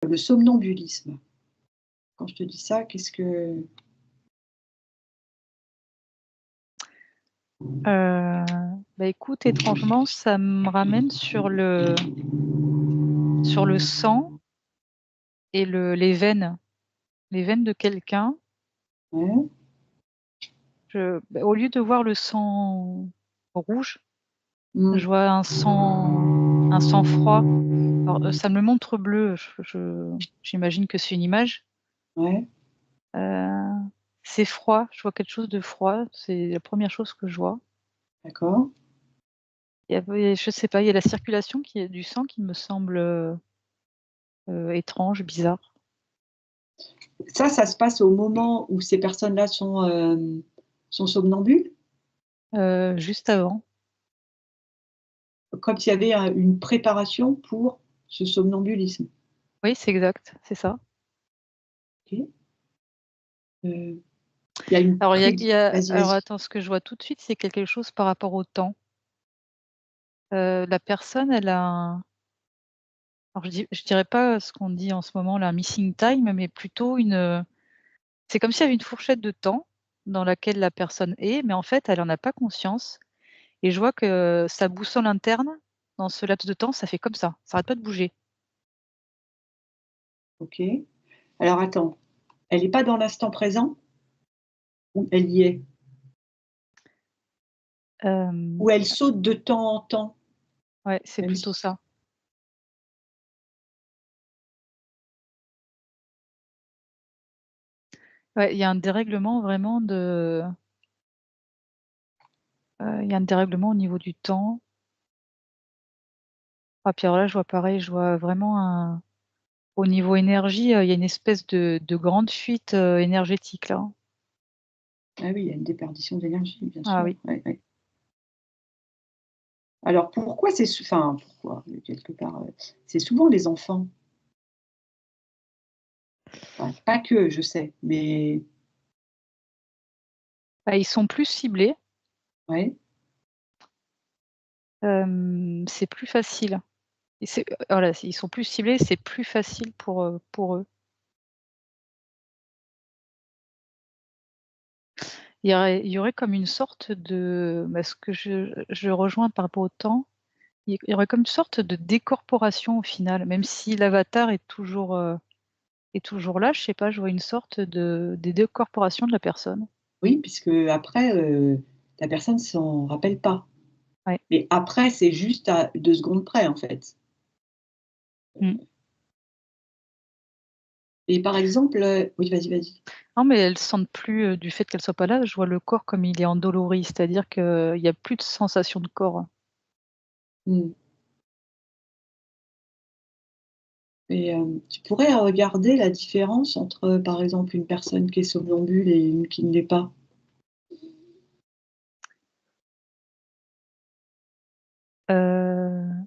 Le somnambulisme. Quand je te dis ça, qu'est-ce que Bah, écoute, étrangement, ça me ramène sur le sang et les veines de quelqu'un. ouais, Au lieu de voir le sang rouge, mmh, je vois un sang froid. Alors, ça me le montre bleu, j'imagine que c'est une image. ouais, C'est froid, je vois quelque chose de froid, c'est la première chose que je vois. d'accord. Je sais pas, il y a la circulation du sang qui me semble, étrange, bizarre. Ça se passe au moment où ces personnes-là sont somnambules? Juste avant. Comme s'il y avait une préparation pour ce somnambulisme? Oui, c'est exact, c'est ça. OK. Il y a une Alors vas-y, alors vas-y. attends, ce que je vois tout de suite, c'est quelque chose par rapport au temps. La personne, elle a un alors je dirais pas ce qu'on dit en ce moment là, un missing time, mais plutôt c'est comme s'il y avait une fourchette de temps dans laquelle la personne est, mais en fait, elle en a pas conscience et je vois que sa boussole interne, dans ce laps de temps, ça fait comme ça arrête pas de bouger. OK. Alors attends, elle est pas dans l'instant présent? Ou elle y est? Hem, Ou elle saute de temps en temps? ouais, c'est Même plutôt si ça. Ouais, il y a un dérèglement vraiment il y a un dérèglement au niveau du temps. Ah puis alors là, je vois pareil, je vois vraiment au niveau énergie, il y a une espèce de grande fuite, énergétique là. ah oui, il y a une déperdition d'énergie, bien Ah sûr, oui. ouais, ouais. Alors pourquoi enfin pourquoi? Quelque part, c'est souvent les enfants. Enfin, pas que, je sais, mais Bah, ils sont plus ciblés, ouais, c'est plus facile et voilà, ils sont plus ciblés, c'est plus facile pour eux. Il y aurait comme une sorte de ce que je rejoins par rapport au temps, il y aurait comme une sorte de décorporation au final, même si l'avatar est toujours là, je sais pas, je vois une sorte de décorporation de la personne. oui, puisque après, la personne s'en rappelle pas. Ouais. Mais après, c'est juste à 2 secondes près, en fait. Mmh. Et par exemple, oui, vas-y, vas-y. Non, mais elles sentent plus, du fait qu'elle soit pas là, je vois le corps comme il est endolori, c'est-à-dire qu'il y a plus de sensation de corps. Mmh. Et tu pourrais regarder la différence entre, par exemple, une personne qui est somnambule et une qui ne l'est pas? Heu,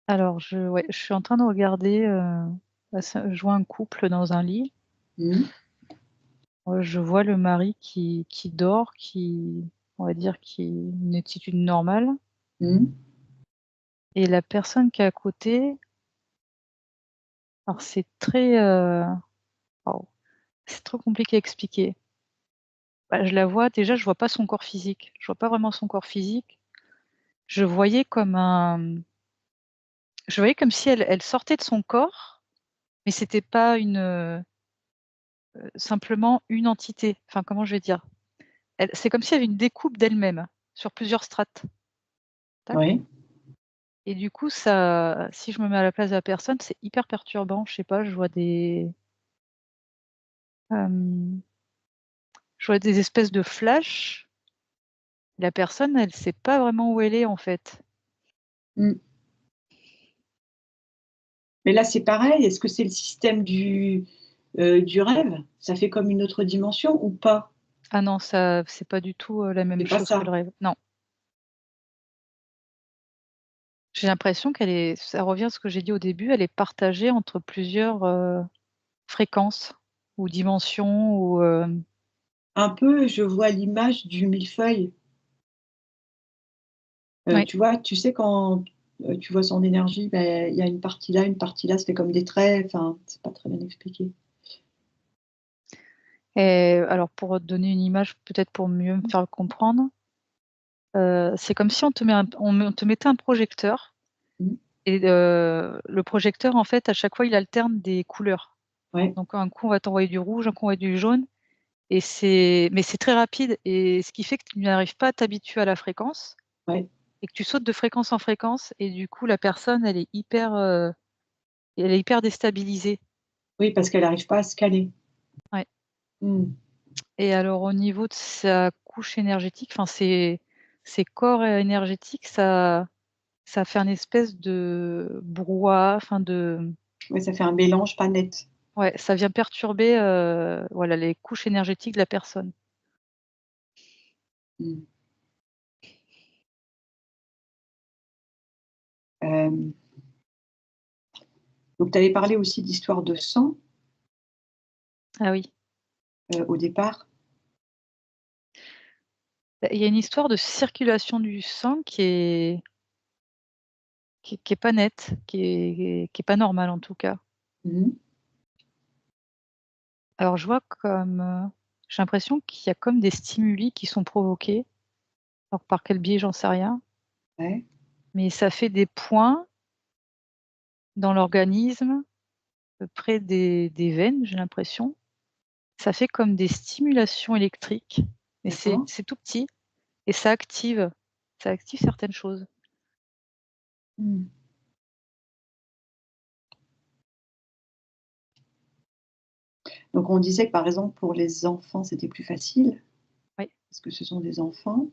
alors je suis en train de regarder, je vois un couple dans un lit. Mmh. Je vois le mari qui dort, on va dire, qui une attitude normale Mmh. et la personne qui est à côté, alors c'est très, waouh, c'est trop compliqué à expliquer. Bah, je la vois déjà, je vois pas son corps physique. Je vois pas vraiment son corps physique. Je voyais comme je voyais comme si elle sortait de son corps, mais c'était pas simplement une entité. Enfin, comment je vais dire? C'est comme s'il y avait une découpe d'elle-même sur plusieurs strates. Tac Ouais. et du coup, ça si je me mets à la place de la personne, c'est hyper perturbant. Je sais pas, hem, je vois des espèces de flashs. La personne, elle sait pas vraiment où elle est, en fait. Mmh. Mais là, c'est pareil, est-ce que c'est le système du rêve? Ça fait comme une autre dimension ou pas? Ah non, ça c'est pas du tout, la C'est même pas chose que ça? le rêve. Non. J'ai l'impression qu'elle est ça revient à ce que j'ai dit au début, elle est partagée entre plusieurs, fréquences ou dimensions ou, Un peu, je vois l'image du millefeuille. oui, Tu vois? Tu sais quand tu vois son énergie, il y a une partie là, ça fait comme des traits, enfin, c'est pas très bien expliqué. Et alors pour te donner une image, peut-être pour mieux me faire comprendre, c'est comme si on te mettait un projecteur Mmh. et le projecteur, en fait, à chaque fois, il alterne des couleurs. Ouais, Donc un coup, on va t'envoyer du rouge, un coup, on va du jaune et mais c'est très rapide et ce qui fait que tu n'arrives pas à t'habituer à la fréquence ouais. et que tu sautes de fréquence en fréquence et du coup, la personne, elle est hyper déstabilisée. Oui, parce qu'elle arrive pas à se caler. Ouais. Mmh. Et alors au niveau de sa couche énergétique, enfin ses corps énergétiques, ça fait un espèce de brouhaha, enfin Ouais, ça fait un mélange pas net. ouais, ça vient perturber, voilà, les couches énergétiques de la personne. Mmh. Hem, donc tu avais parlé aussi d'histoire de sang, Ah oui. au départ? Bah, il y a une histoire de circulation du sang qui est pas nette, qui est pas normale en tout cas. Mmh mh. Alors je vois comme, j'ai l'impression qu'il y a comme des stimuli qui sont provoqués. Alors par quel biais, j'en sais rien, Ouais, mais ça fait des points dans l'organisme, près des veines, j'ai l'impression. Ça fait comme des stimulations électriques, mais d'accord. c'est tout petit et ça active certaines choses. Mmh. Donc on disait que par exemple pour les enfants, c'était plus facile, Oui. parce que ce sont des enfants.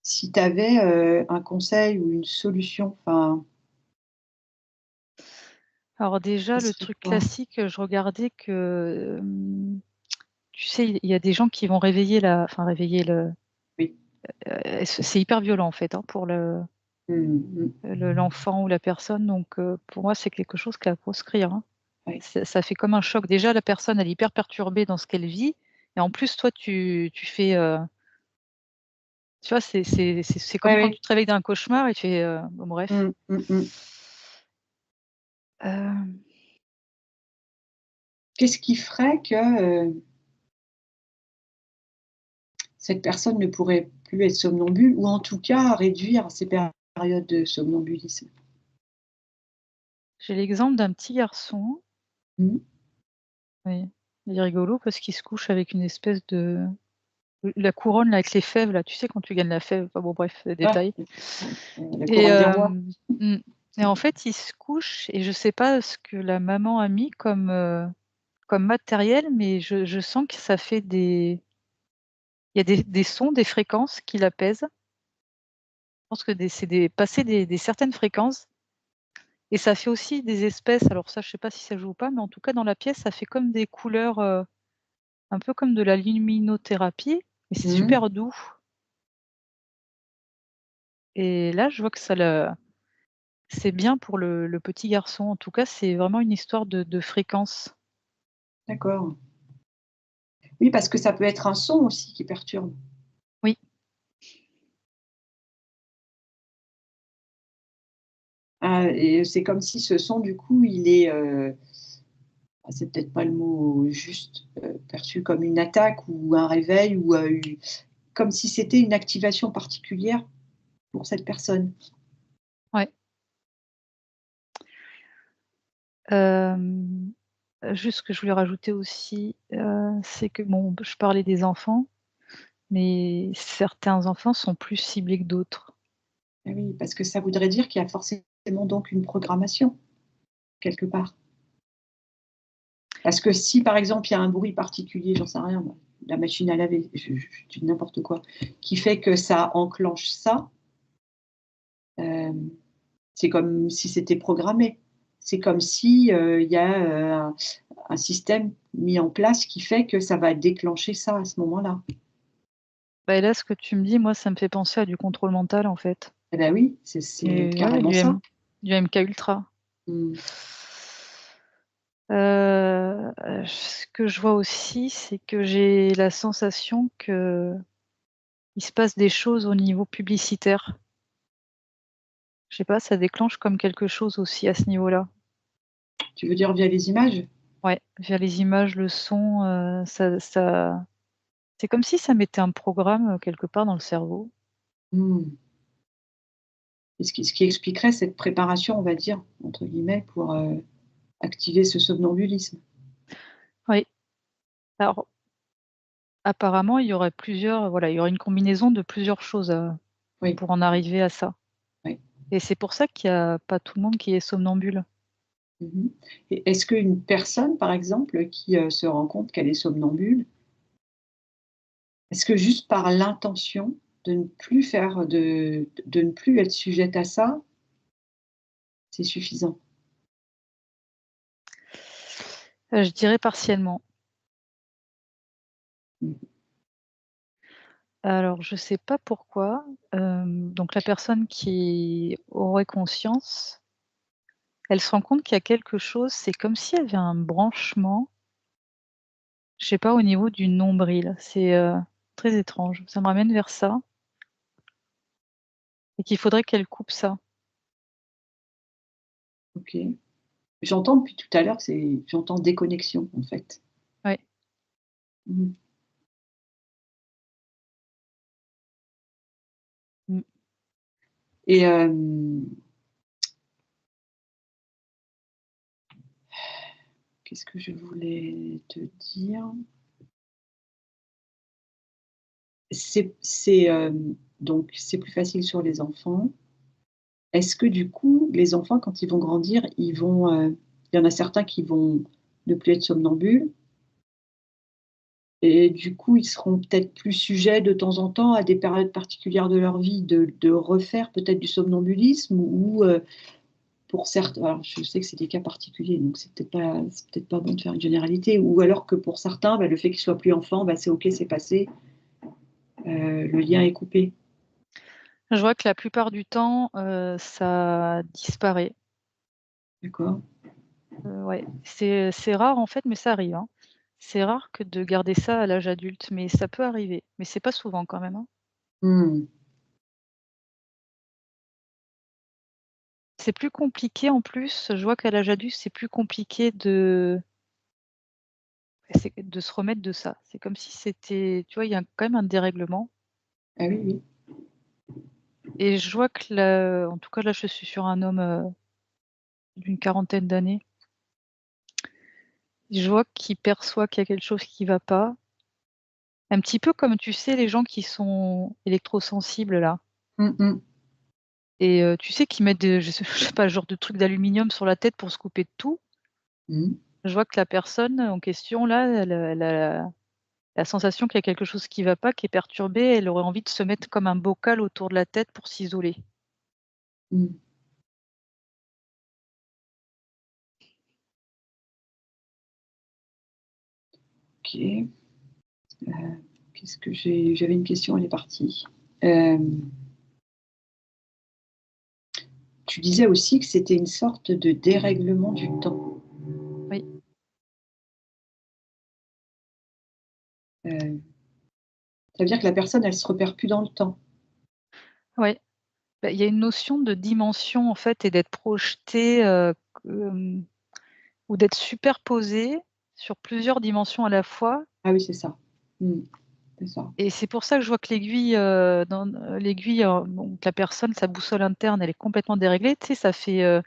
Si tu avais, un conseil ou une solution, enfin, Alors déjà, ça le serait truc quoi? classique, je regardais que, tu sais, il y a des gens qui vont réveiller Oui. c'est hyper violent en fait, hein, pour Mmh mh. l'enfant ou la personne donc pour moi, c'est quelque chose qu'il y a à proscrire, hein. Ouais. Ça fait comme un choc. Déjà, la personne, elle est hyper perturbée dans ce qu'elle vit et en plus, toi, tu fais, tu vois, c'est Ouais, comme quand ouais. tu te réveilles d'un cauchemar et tu fais, bon bref. Mmh, mmh mh. Hem, Qu'est-ce qui ferait que, cette personne ne pourrait plus être somnambule ou en tout cas réduire ses périodes de somnambulisme? j'ai l'exemple d'un petit garçon, Mmh. oui, il est rigolo parce qu'il se couche avec une espèce de la couronne là avec les fèves là, tu sais quand tu gagnes la fève, enfin bon bref, Ah! détail La et couronne des rois. mmh et en fait, il se couche et je sais pas ce que la maman a mis comme matériel, mais je sens que ça fait il y a des sons, des fréquences qui l'apaisent. Je pense que c'est passer des certaines fréquences et ça fait aussi des espèces alors ça, je sais pas si ça joue ou pas, mais en tout cas dans la pièce, ça fait comme des couleurs, un peu comme de la luminothérapie, mais c'est Mmh. super doux et là, je vois que c'est bien pour le petit garçon. En tout cas, c'est vraiment une histoire de fréquence. D'accord. Oui, parce que ça peut être un son aussi qui perturbe. Oui, Ah et c'est comme si ce son du coup il est, c'est peut-être pas le mot juste, perçu comme une attaque ou un réveil ou, u comme si c'était une activation particulière pour cette personne. ouais. Hem, juste ce que je voulais rajouter aussi, c'est que bon, je parlais des enfants, mais certains enfants sont plus ciblés que d'autres. Ah oui, parce que ça voudrait dire qu'il y a forcément donc une programmation, quelque part. Parce que si, par exemple, il y a un bruit particulier, j'en sais rien moi, la machine à laver, je dis n'importe quoi, qui fait que ça enclenche ça, hem, c'est comme si c'était programmé. C'est comme si, il y a, un système mis en place qui fait que ça va déclencher ça à ce moment-là. Bah, et là, ce que tu me dis, moi, ça me fait penser à du contrôle mental, en fait Eh bah oui, c'est et ouais, carrément ça. du MK Ultra. Mmh. Ce que je vois aussi, c'est que j'ai la sensation qu'il se passe des choses au niveau publicitaire. Je sais pas, ça déclenche comme quelque chose aussi à ce niveau-là. Tu veux dire via les images? Ouais, via les images, le son, ça c'est comme si ça mettait un programme, quelque part dans le cerveau. Mmh. Et ce qui expliquerait cette préparation, on va dire, entre guillemets, pour, activer ce somnambulisme. Oui. Alors, apparemment, il y aurait plusieurs, voilà, il y aurait une combinaison de plusieurs choses, Oui, pour en arriver à ça. oui. Et c'est pour ça qu'il y a pas tout le monde qui est somnambule. Mmh. Et est-ce qu'une personne, par exemple, qui, se rend compte qu'elle est somnambule, est-ce que juste par l'intention de ne plus faire de ne plus être sujette à ça, c'est suffisant? Je dirais partiellement. Mmh. Alors je sais pas pourquoi, donc la personne qui aurait conscience, elle se rend compte qu'il y a quelque chose, c'est comme s'il y avait un branchement, je sais pas, au niveau du nombril. C'est, très étrange. Ça me ramène vers ça et qu'il faudrait qu'elle coupe ça. OK. J'entends depuis tout à l'heure que j'entends déconnexion, en fait. Ouais. Mmh. Mmh. Et qu'est-ce que je voulais te dire? Donc c'est plus facile sur les enfants. Est-ce que du coup, les enfants quand ils vont grandir, il y en a certains qui vont ne plus être somnambules et du coup, ils seront peut-être plus sujets de temps en temps à des périodes particulières de leur vie de refaire peut-être du somnambulisme ou, pour certains, alors je sais que c'est des cas particuliers, donc c'est peut-être pas bon de faire une généralité ou alors que pour certains, bah, le fait qu'ils soient plus enfants, bah, c'est OK, c'est passé, le lien est coupé. Je vois que la plupart du temps, ça disparaît. D'accord? Ouais, c'est rare en fait, mais ça arrive, hein. C'est rare que de garder ça à l'âge adulte, mais ça peut arriver, mais c'est pas souvent quand même, hein. Mmh. C'est plus compliqué en plus, je vois qu'à l'âge adulte, c'est plus compliqué de se remettre de ça. C'est comme si c'était, tu vois, il y a quand même un dérèglement Ah oui, oui. et je vois que là, en tout cas là, je suis sur un homme, d'une quarantaine d'années. Je vois qu'il perçoit qu'il y a quelque chose qui va pas. Un petit peu comme, tu sais, les gens qui sont électrosensibles là Mmh mh. et tu sais, qui mettent des je sais pas, genre de trucs d'aluminium sur la tête pour se couper de tout. Mmh. Je vois que la personne en question là, elle a la sensation qu'il y a quelque chose qui va pas, qui est perturbé, elle aurait envie de se mettre comme un bocal autour de la tête pour s'isoler. Mmh. OK. Qu'est-ce que j'avais une question, elle est partie. Hem, Tu disais aussi que c'était une sorte de dérèglement du temps. Oui, Heu, Ça veut dire que la personne, elle se repère plus dans le temps? ouais. Bah, il y a une notion de dimension en fait et d'être projeté, hem, ou d'être superposé sur plusieurs dimensions à la fois Ah oui, c'est ça. Mmh, c'est ça. et c'est pour ça que je vois que l'aiguille, l'aiguille, donc la personne, sa boussole interne, elle est complètement déréglée, tu sais, ça fait,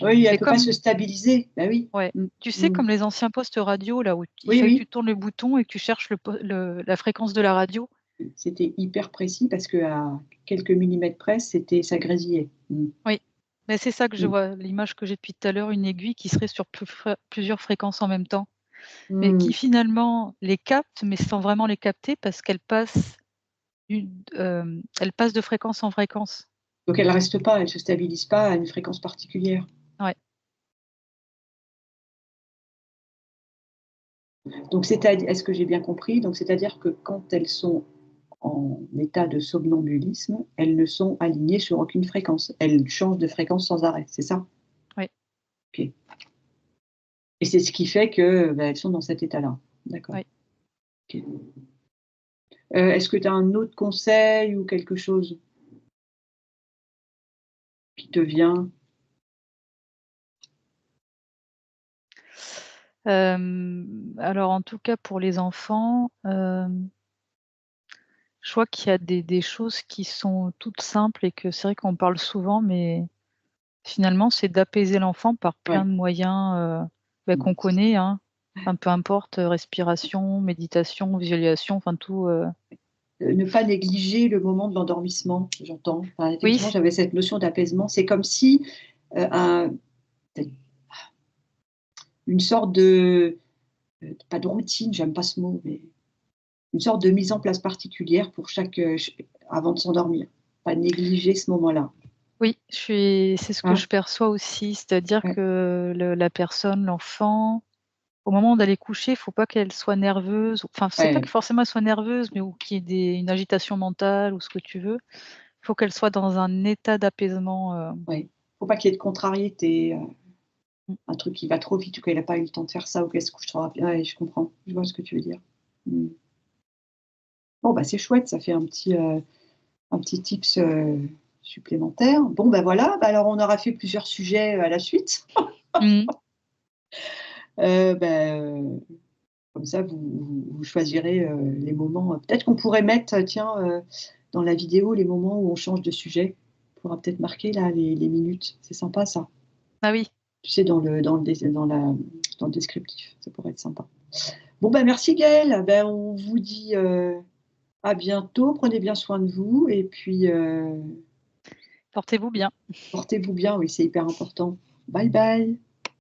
Oui, elle c'est peut pas se comme, stabiliser. Bah oui. ouais, Mmh. tu sais, Mmh. comme les anciens postes radio là où il Oui, fallait que tu oui. tournes le bouton et que tu cherches la fréquence de la radio. C'était hyper précis parce qu'à quelques millimètres près, ça grésillait. Mmh. Oui, mais c'est ça que je Mmh. vois, l'image que j'ai depuis tout à l'heure, une aiguille qui serait sur plusieurs fréquences en même temps, mais qui Mmh. finalement les capte, mais sans vraiment les capter parce qu'elle passe elle passe de fréquence en fréquence. Donc elle reste pas, elle se stabilise pas à une fréquence particulière. Ouais, Donc est-ce que j'ai bien compris? Donc c'est-à-dire que quand elles sont en état de somnambulisme, elles ne sont alignées sur aucune fréquence. Elles changent de fréquence sans arrêt, c'est ça? ouais, OK. Et c'est ce qui fait que, bah, elles sont dans cet état-là. D'accord. ouais. OK. Est-ce que tu as un autre conseil ou quelque chose qui te vient? Alors en tout cas pour les enfants, je vois qu'il y a des choses qui sont toutes simples et que c'est vrai qu'on parle souvent, mais finalement c'est d'apaiser l'enfant par plein Ouais. de moyens, qu'on connaît, hein. Enfin peu importe, respiration, méditation, visualisation, enfin tout, Ne pas négliger le moment de l'endormissement, j'entends. Enfin, oui, effectivement, j'avais cette notion d'apaisement. C'est comme si, un une sorte de, pas de routine, j'aime pas ce mot, mais une sorte de mise en place particulière pour chaque, avant de s'endormir. Pas négliger ce moment-là, oui, c'est ce que hein? je perçois aussi, c'est-à-dire Ouais, que la personne, l'enfant, au moment d'aller coucher, il faut pas qu'elle soit nerveuse, enfin c'est pas que ouais, forcément elle soit nerveuse, mais ou qu'il y ait une agitation mentale ou ce que tu veux. Il faut qu'elle soit dans un état d'apaisement, ouais. Faut pas qu'il y ait de contrariété, mmh, un truc qui va trop vite ou qu'elle a pas eu le temps de faire ça ou qu'elle se couche trop rapide. Ouais, je comprends, je vois ce que tu veux dire. Mmh. Bon, bah, c'est chouette, ça fait un petit tips, supplémentaire. Bon, bah, voilà, bah, alors on aura fait plusieurs sujets, à la suite. mmh. Bah, comme ça vous choisirez, les moments, peut-être qu'on pourrait mettre, tiens, dans la vidéo, les moments où on change de sujet. On pourra peut-être marquer là les minutes. C'est sympa ça. Ah oui, Tu sais dans le descriptif, ça pourrait être sympa. Bon, bah, merci Gaëlle, ben, on vous dit, à bientôt. Prenez bien soin de vous et puis, portez-vous bien. portez-vous bien, oui, c'est hyper important. Bye bye.